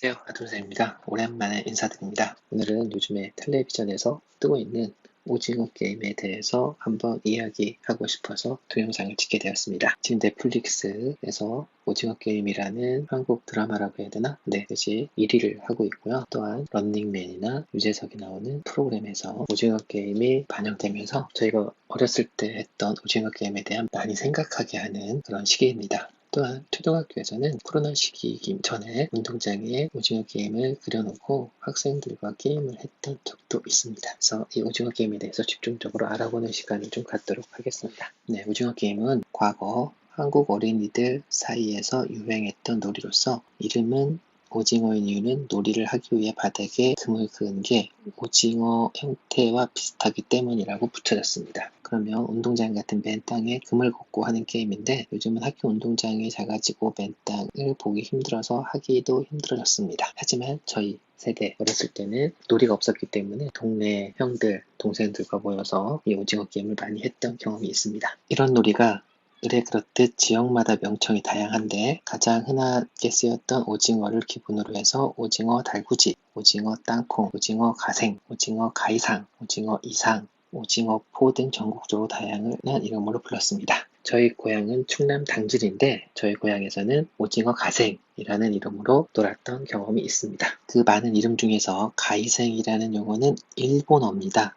안녕하세요. 아동사입니다. 오랜만에 인사드립니다. 오늘은 요즘에 텔레비전에서 뜨고 있는 오징어 게임에 대해서 한번 이야기하고 싶어서 동영상을 찍게 되었습니다. 지금 넷플릭스에서 오징어 게임이라는 한국 드라마라고 해야 되나? 네, 그것이 1위를 하고 있고요. 또한 런닝맨이나 유재석이 나오는 프로그램에서 오징어 게임이 반영되면서 저희가 어렸을 때 했던 오징어 게임에 대한 많이 생각하게 하는 그런 시기입니다. 또한 초등학교에서는 코로나 시기이기 전에 운동장에 오징어 게임을 그려놓고 학생들과 게임을 했던 적도 있습니다. 그래서 이 오징어 게임에 대해서 집중적으로 알아보는 시간을 좀 갖도록 하겠습니다. 네, 오징어 게임은 과거 한국 어린이들 사이에서 유행했던 놀이로서 이름은 오징어인 이유는 놀이를 하기 위해 바닥에 금을 그은 게 오징어 형태와 비슷하기 때문이라고 붙여졌습니다. 그러면 운동장 같은 맨 땅에 금을 걷고 하는 게임인데 요즘은 학교 운동장이 작아지고 맨 땅을 보기 힘들어서 하기도 힘들어졌습니다. 하지만 저희 세대 어렸을 때는 놀이가 없었기 때문에 동네 형들, 동생들과 모여서 이 오징어 게임을 많이 했던 경험이 있습니다. 이런 놀이가 의례 그렇듯 지역마다 명칭이 다양한데 가장 흔하게 쓰였던 오징어를 기본으로 해서 오징어 달구지, 오징어 땅콩, 오징어 가생, 오징어 가이상, 오징어 이상, 오징어 포 등 전국적으로 다양한 이름으로 불렀습니다. 저희 고향은 충남 당진인데 저희 고향에서는 오징어 가생이라는 이름으로 놀았던 경험이 있습니다. 그 많은 이름 중에서 가이생이라는 용어는 일본어입니다.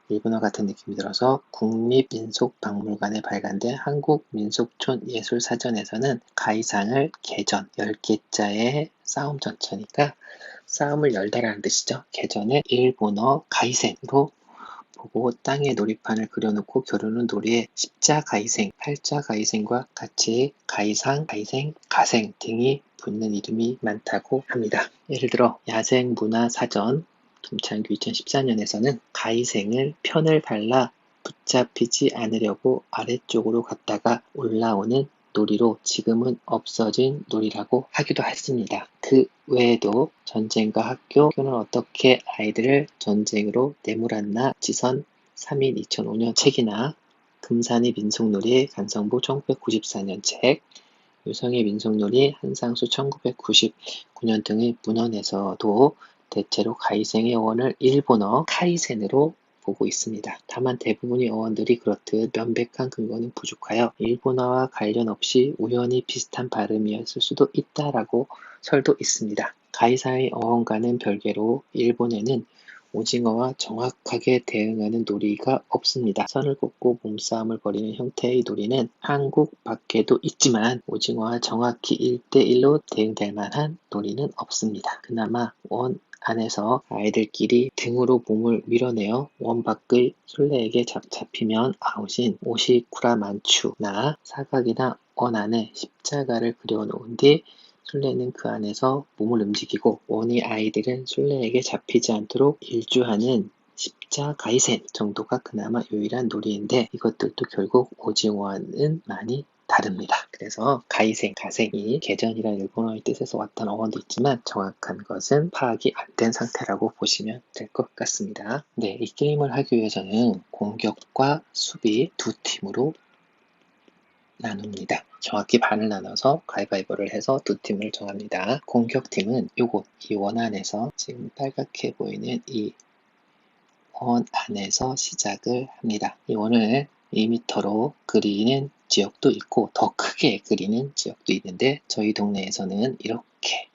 일본어 같은 느낌이 들어서 국립민속박물관에 발간된 한국민속촌예술사전에서는 가이상을 개전, 10개자의 싸움 전체니까 싸움을 열다라는 뜻이죠. 개전을 일본어 가이센으로 보고 땅에 놀이판을 그려놓고 겨루는 놀이에 십자 가이생, 팔자 가이생과 같이 가이상, 가이생, 가생 등이 붙는 이름이 많다고 합니다. 예를 들어 야생문화사전 김창규 2014년에서는 가이생을 편을 달라 붙잡히지 않으려고 아래쪽으로 갔다가 올라오는 놀이로 지금은 없어진 놀이라고 하기도 했습니다. 그 외에도 전쟁과 학교는 어떻게 아이들을 전쟁으로 내몰았나 지선 3일 2005년 책이나 금산의 민속놀이 간성보 1994년 책, 유성의 민속놀이 한상수 1999년 등의 문헌에서도 대체로 가이생의 어원을 일본어 카이센으로 보고 있습니다. 다만 대부분의 어원들이 그렇듯 명백한 근거는 부족하여 일본어와 관련 없이 우연히 비슷한 발음이었을 수도 있다라고 설도 있습니다. 가이사의 어원과는 별개로 일본에는 오징어와 정확하게 대응하는 놀이가 없습니다. 선을 긋고 몸싸움을 벌이는 형태의 놀이는 한국 밖에도 있지만 오징어와 정확히 1대1로 대응될 만한 놀이는 없습니다. 그나마 원 안에서 아이들끼리 등으로 몸을 밀어내어 원 밖의 술래에게 잡히면 아웃인 오시쿠라 만추나 사각이나 원 안에 십자가를 그려놓은 뒤 술래는 그 안에서 몸을 움직이고 원의 아이들은 술래에게 잡히지 않도록 일주하는 십자가이센 정도가 그나마 유일한 놀이인데 이것들도 결국 오징어와는 많이 다릅니다. 그래서 가이생, 가생이 개전이라는 일본어의 뜻에서 왔던 어원도 있지만 정확한 것은 파악이 안 된 상태라고 보시면 될 것 같습니다. 네, 이 게임을 하기 위해서는 공격과 수비 두 팀으로 나눕니다. 정확히 반을 나눠서 가위바위보를 해서 두 팀을 정합니다. 공격팀은 이 원 안에서 지금 빨갛게 보이는 이 원 안에서 시작을 합니다. 이 원을 2m로 그리는 지역도 있고 더 크게 그리는 지역도 있는데 저희 동네에서는 이렇게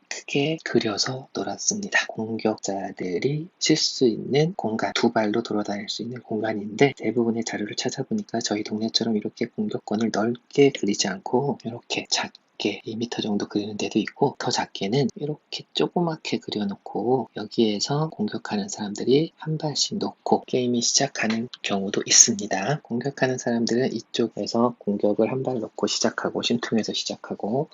크게 그려서 놀았습니다. 공격자들이 쉴 수 있는 공간, 두 발로 돌아다닐 수 있는 공간인데 대부분의 자료를 찾아보니까 저희 동네처럼 이렇게 공격권을 넓게 그리지 않고 이렇게 작게 2m 정도 그리는 데도 있고 더 작게는 이렇게 조그맣게 그려놓고 여기에서 공격하는 사람들이 한 발씩 놓고 게임이 시작하는 경우도 있습니다. 공격하는 사람들은 이쪽에서 공격을 한 발 놓고 시작하고 심통에서 시작하고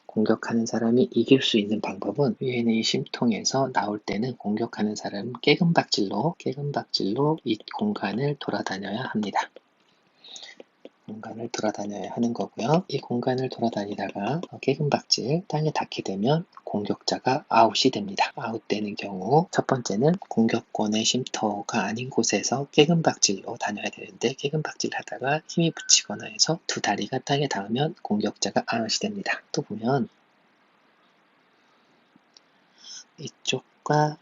공격하는 사람이 이길 수 있는 방법은 Q&A 심통에서 나올 때는 공격하는 사람은 깨금박질로 이 공간을 돌아다녀야 합니다. 공간을 돌아다녀야 하는 거고요. 이 공간을 돌아다니다가 깨금박질 땅에 닿게 되면 공격자가 아웃이 됩니다. 아웃되는 경우 첫 번째는 공격권의 쉼터가 아닌 곳에서 깨금박질로 다녀야 되는데 깨금박질 하다가 힘이 붙이거나 해서 두 다리가 땅에 닿으면 공격자가 아웃이 됩니다. 또 보면 이쪽과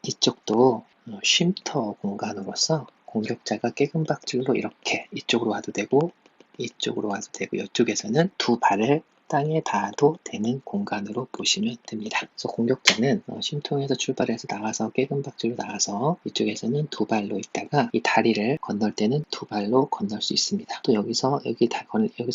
이쪽도 쉼터 공간으로서 공격자가 깨금박질로 이렇게 이쪽으로 와도 되고 이쪽으로 와도 되고 이쪽에서는 두 발을 땅에 닿아도 되는 공간으로 보시면 됩니다. 그래서 공격자는 쉼통에서 출발해서 나가서 깨금박질로 나가서 이쪽에서는 두 발로 있다가 이 다리를 건널 때는 두 발로 건널 수 있습니다. 또 여기서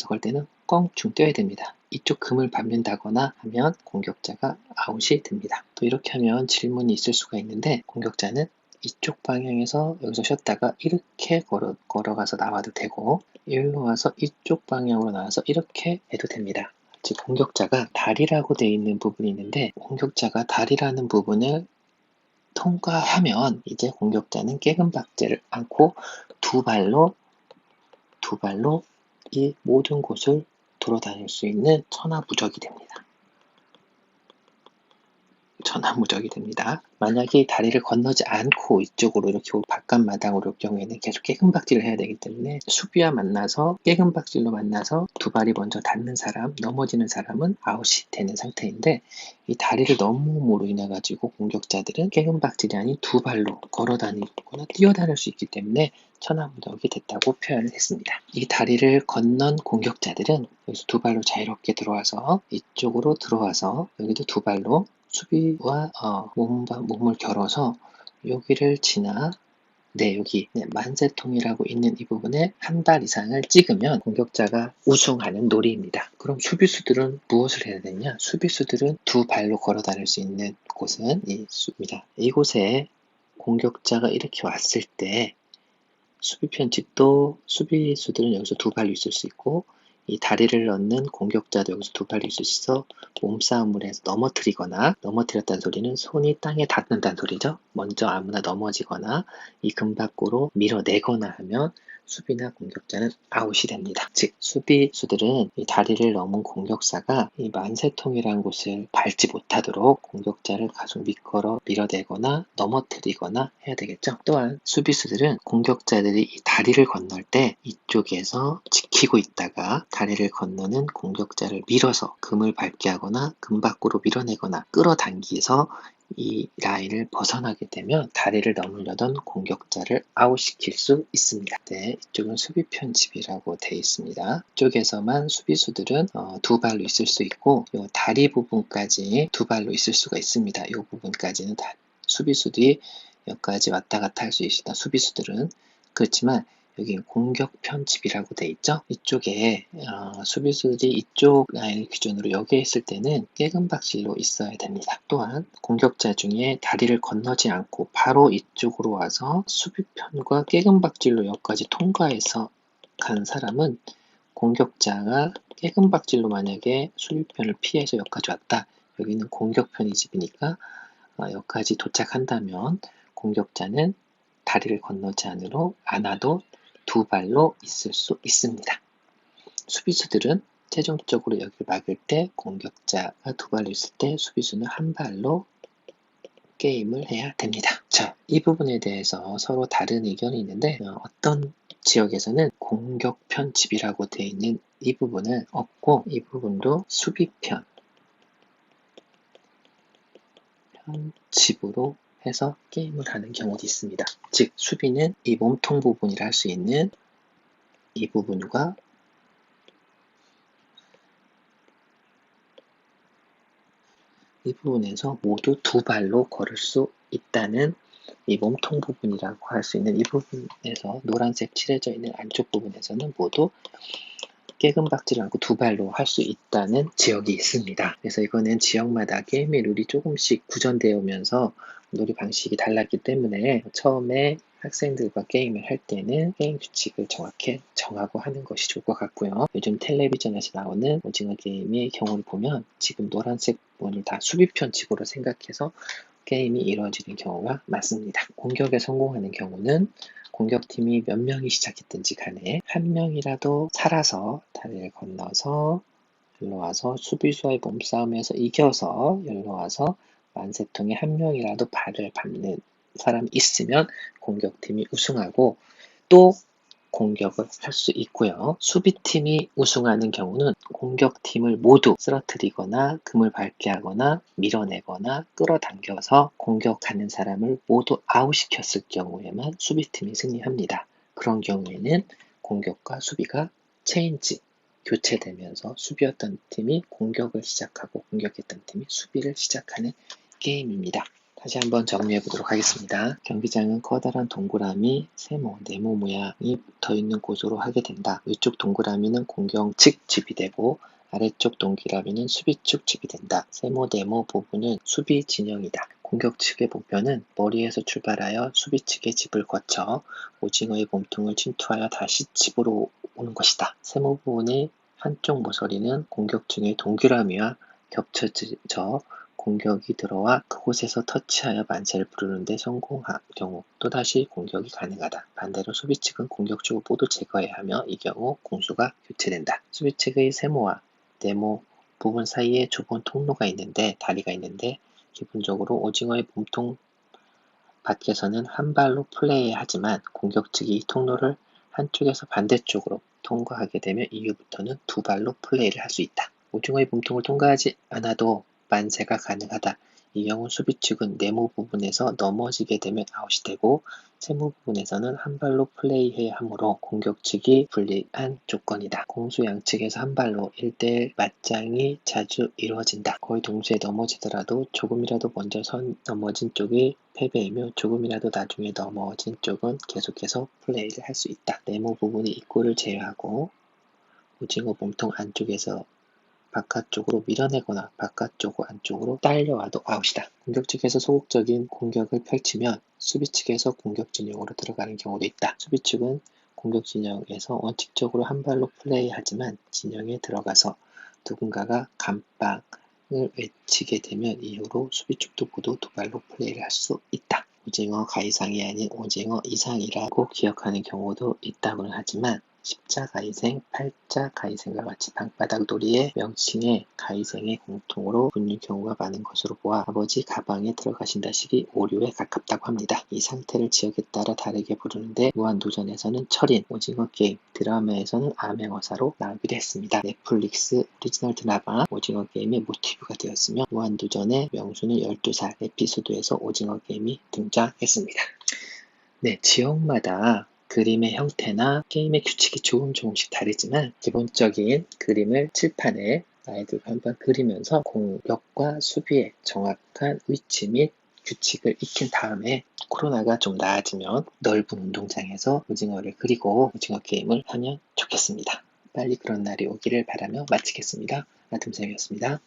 걸 때는 껑충 뛰어야 됩니다. 이쪽 금을 밟는다거나 하면 공격자가 아웃이 됩니다. 또 이렇게 하면 질문이 있을 수가 있는데 공격자는 이쪽 방향에서 여기서 쉬었다가 이렇게 걸어가서 나와도 되고 일로 와서 이쪽 방향으로 나와서 이렇게 해도 됩니다. 즉 공격자가 다리라고 되어 있는 부분이 있는데 공격자가 다리라는 부분을 통과하면 이제 공격자는 깨금박질을 않고 두 발로 이 모든 곳을 돌아다닐 수 있는 천하무적이 됩니다. 천하무적이 됩니다. 만약에 다리를 건너지 않고 이쪽으로 이렇게 바깥마당으로 올 경우에는 계속 깨금박질을 해야 되기 때문에 수비와 만나서 깨금박질로 만나서 두 발이 먼저 닿는 사람, 넘어지는 사람은 아웃이 되는 상태인데 이 다리를 넘음으로 인해 가지고 공격자들은 깨금박질이 아닌 두 발로 걸어다니거나 뛰어다닐 수 있기 때문에 천하무적이 됐다고 표현을 했습니다. 이 다리를 건넌 공격자들은 여기서 두 발로 자유롭게 들어와서 이쪽으로 들어와서 여기도 두 발로 수비와 몸을 겨뤄서 여기를 지나 여기 만세통이라고 있는 이 부분에 한 발 이상을 찍으면 공격자가 우승하는 놀이입니다. 그럼 수비수들은 무엇을 해야 되냐? 수비수들은 두 발로 걸어 다닐 수 있는 곳은 이 수입니다. 이곳에 공격자가 이렇게 왔을 때 수비 편집도 수비수들은 여기서 두 발로 있을 수 있고 이 다리를 넣는 공격자도 여기서 두 발로 있을 수 있어 몸싸움을 해서 넘어뜨렸다는 소리는 손이 땅에 닿는다는 소리죠. 먼저 아무나 넘어지거나 이 금 밖으로 밀어내거나 하면 수비나 공격자는 아웃이 됩니다. 즉 수비수들은 이 다리를 넘은 공격사가 이 만세통이라는 곳을 밟지 못하도록 공격자를 가속 밀어내거나 넘어뜨리거나 해야 되겠죠. 또한 수비수들은 공격자들이 이 다리를 건널 때 이쪽에서 지키고 있다가 다리를 건너는 공격자를 밀어서 금을 밟게 하거나 금 밖으로 밀어내거나 끌어당기서 이 라인을 벗어나게 되면 다리를 넘으려던 공격자를 아웃시킬 수 있습니다. 이쪽은 수비 편집이라고 되어 있습니다. 이쪽에서만 수비수들은 두 발로 있을 수 있고 이 다리 부분까지 두 발로 있을 수가 있습니다. 이 부분까지는 다 수비수들이 여기까지 왔다 갔다 할 수 있다. 수비수들은 그렇지만 여기 공격 편집이라고 돼 있죠. 이쪽에 수비수들이 이쪽 라인을 기준으로 여기에 있을 때는 깨금박질로 있어야 됩니다. 또한 공격자 중에 다리를 건너지 않고 바로 이쪽으로 와서 수비편과 깨금박질로 여기까지 통과해서 간 사람은 공격자가 깨금박질로 만약에 수비편을 피해서 여기까지 왔다. 여기는 공격편이 집이니까 여기까지 도착한다면 공격자는 다리를 건너지 않아도 두 발로 있을 수 있습니다. 수비수들은 최종적으로 여기를 막을 때 공격자가 두 발로 있을 때 수비수는 한 발로 게임을 해야 됩니다. 자, 이 부분에 대해서 서로 다른 의견이 있는데 어떤 지역에서는 공격 편집이라고 되어 있는 이 부분은 없고 이 부분도 수비편 편집으로 해서 게임을 하는 경우도 있습니다. 즉 수비는 이 몸통 부분이라 할 수 있는 이 부분과 이 부분에서 모두 두 발로 걸을 수 있다는 이 몸통 부분이라고 할 수 있는 이 부분에서 노란색 칠해져 있는 안쪽 부분에서는 모두 깨금박질을 않고 두 발로 할 수 있다는 지역이 있습니다. 그래서 이거는 지역마다 게임의 룰이 조금씩 구전되어 오면서 놀이 방식이 달랐기 때문에 처음에 학생들과 게임을 할 때는 게임 규칙을 정확히 정하고 하는 것이 좋을 것 같고요. 요즘 텔레비전에서 나오는 오징어 게임의 경우를 보면 지금 노란색 부분을 다 수비 편집으로 생각해서 게임이 이루어지는 경우가 많습니다. 공격에 성공하는 경우는 공격팀이 몇 명이 시작했든지 간에 한 명이라도 살아서 다리를 건너서 일로 와서 수비수와의 몸싸움에서 이겨서 일로 와서 만세통에 한 명이라도 발을 밟는 사람이 있으면 공격팀이 우승하고 또 공격을 할 수 있고요. 수비팀이 우승하는 경우는 공격팀을 모두 쓰러뜨리거나 금을 밟게 하거나 밀어내거나 끌어당겨서 공격하는 사람을 모두 아웃시켰을 경우에만 수비팀이 승리합니다. 그런 경우에는 공격과 수비가 체인지, 교체되면서 수비였던 팀이 공격을 시작하고 공격했던 팀이 수비를 시작하는 게임입니다. 다시 한번 정리해 보도록 하겠습니다. 경기장은 커다란 동그라미, 세모, 네모 모양이 붙어있는 곳으로 하게 된다. 위쪽 동그라미는 공격 측 집이 되고 아래쪽 동그라미는 수비 측 집이 된다. 세모, 네모 부분은 수비 진영이다. 공격 측의 목표는 머리에서 출발하여 수비 측의 집을 거쳐 오징어의 몸통을 침투하여 다시 집으로 오는 것이다. 세모 부분의 한쪽 모서리는 공격 중의 동그라미와 겹쳐져 공격이 들어와 그곳에서 터치하여 만세를 부르는 데 성공한 경우 또다시 공격이 가능하다. 반대로 수비 측은 공격 쪽을 모두 제거해야 하며 이 경우 공수가 교체된다. 수비 측의 세모와 네모 부분 사이에 좁은 통로가 있는데 다리가 있는데 기본적으로 오징어의 몸통 밖에서는 한 발로 플레이해야 하지만 공격 측이 이 통로를 한쪽에서 반대쪽으로 통과하게 되면 이후부터는 두 발로 플레이를 할 수 있다. 오징어의 몸통을 통과하지 않아도 만세가 가능하다. 이 경우 수비 측은 네모 부분에서 넘어지게 되면 아웃이 되고 세모 부분에서는 한 발로 플레이해야 하므로 공격 측이 불리한 조건이다. 공수 양측에서 한 발로 1대1 맞짱이 자주 이루어진다. 거의 동시에 넘어지더라도 조금이라도 먼저 넘어진 쪽이 패배이며 조금이라도 나중에 넘어진 쪽은 계속해서 플레이를 할 수 있다. 네모 부분의 입구를 제외하고 오징어 몸통 안쪽에서 바깥쪽으로 밀어내거나 바깥쪽 안쪽으로 딸려와도 아웃이다. 공격 측에서 소극적인 공격을 펼치면 수비 측에서 공격 진영으로 들어가는 경우도 있다. 수비 측은 공격 진영에서 원칙적으로 한 발로 플레이하지만 진영에 들어가서 누군가가 감방을 외치게 되면 이후로 수비 측도 모두 두 발로 플레이를 할 수 있다. 오징어 가이상이 아닌 오징어 이상이라고 기억하는 경우도 있다고는 하지만 십자 가이생, 팔자 가이생과 같이 방바닥 놀이의 명칭에 가이생의 공통으로 붙는 경우가 많은 것으로 보아 아버지 가방에 들어가신다식이 오류에 가깝다고 합니다. 이 상태를 지역에 따라 다르게 부르는데 무한도전에서는 철인, 오징어 게임, 드라마에서는 암행어사로 나오기도 했습니다. 넷플릭스 오리지널 드라마 오징어 게임의 모티브가 되었으며 무한도전의 명수는 12살 에피소드에서 오징어 게임이 등장했습니다. 네, 지역마다 그림의 형태나 게임의 규칙이 조금씩 다르지만 기본적인 그림을 칠판에 아이들과 한번 그리면서 공격과 수비의 정확한 위치 및 규칙을 익힌 다음에 코로나가 좀 나아지면 넓은 운동장에서 오징어를 그리고 오징어 게임을 하면 좋겠습니다. 빨리 그런 날이 오기를 바라며 마치겠습니다. 아tum쌤이었습니다.